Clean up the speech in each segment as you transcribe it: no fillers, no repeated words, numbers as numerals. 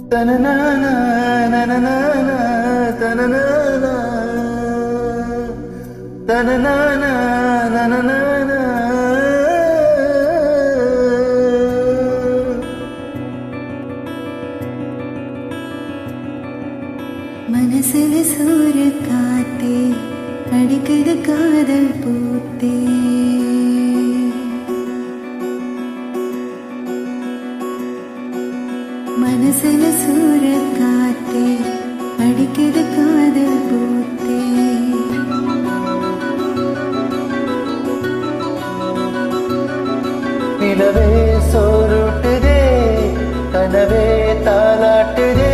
தனநானா நனநானா தனநானா தனநானா நனநானா மனசுல சூற காத்தே அடிக்குது காதல் பூத்தே மனசுல சூற காத்தே அடிக்குது காதல் பூத்தே நிலவே சோறுட்டுதே கனவே தாலாட்டுதே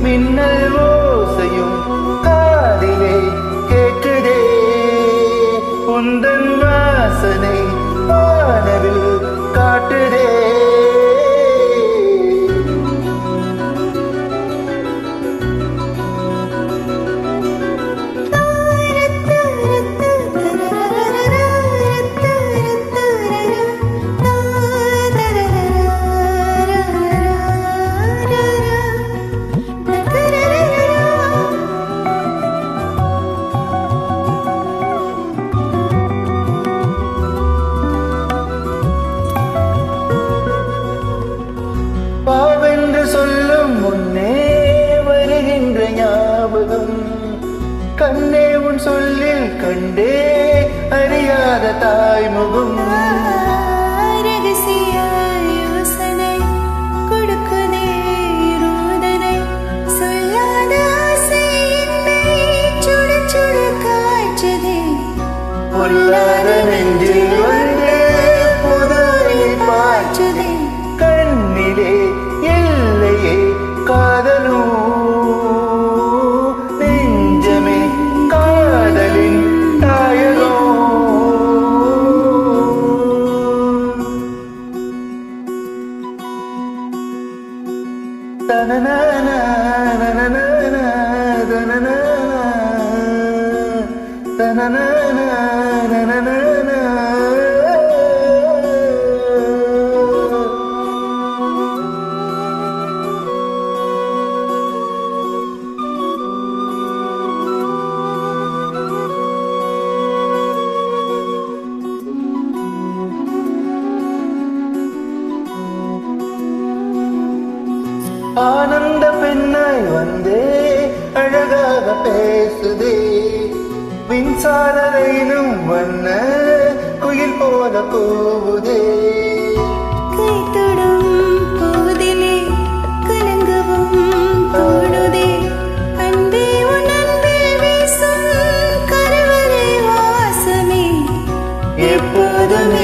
மின்னல் ஓசையும் காதிலே கேட்குதே உந்தன் வாசனை வானவில் காட்டுதே பாவென்று சொல்லும் முன்னே வருகின்ற ஞாபகம் கண்ணே உன் சொல்லில் கண்டே அறியாத தாய்முகம் ரகசிய யோசனை கொடுக்குதே ரோதனை சொல்லாத ஆசை என்னை சுட சுட காய்ச்சதே பொல்லாத நெஞ்சில் வந்து புதுவை பாய்ச்சதே கண்ணிலே எல்லையே காதலும் நெஞ்சமே காதலின் தாயகோ தனநானா நனநானா தனநானா தனநானா நனநானா ஆனந்த பெண்ணாய் வந்தே அழகாக பேசுதே மின்சார ரயிலும் வண்ண குயில் போல கூவுதே கைத்தொடும் போதிலே கலங்கவும் தோணுதே அன்பே உன் அன்பில் வீசும் கருவறை வாசமே எப்போதும்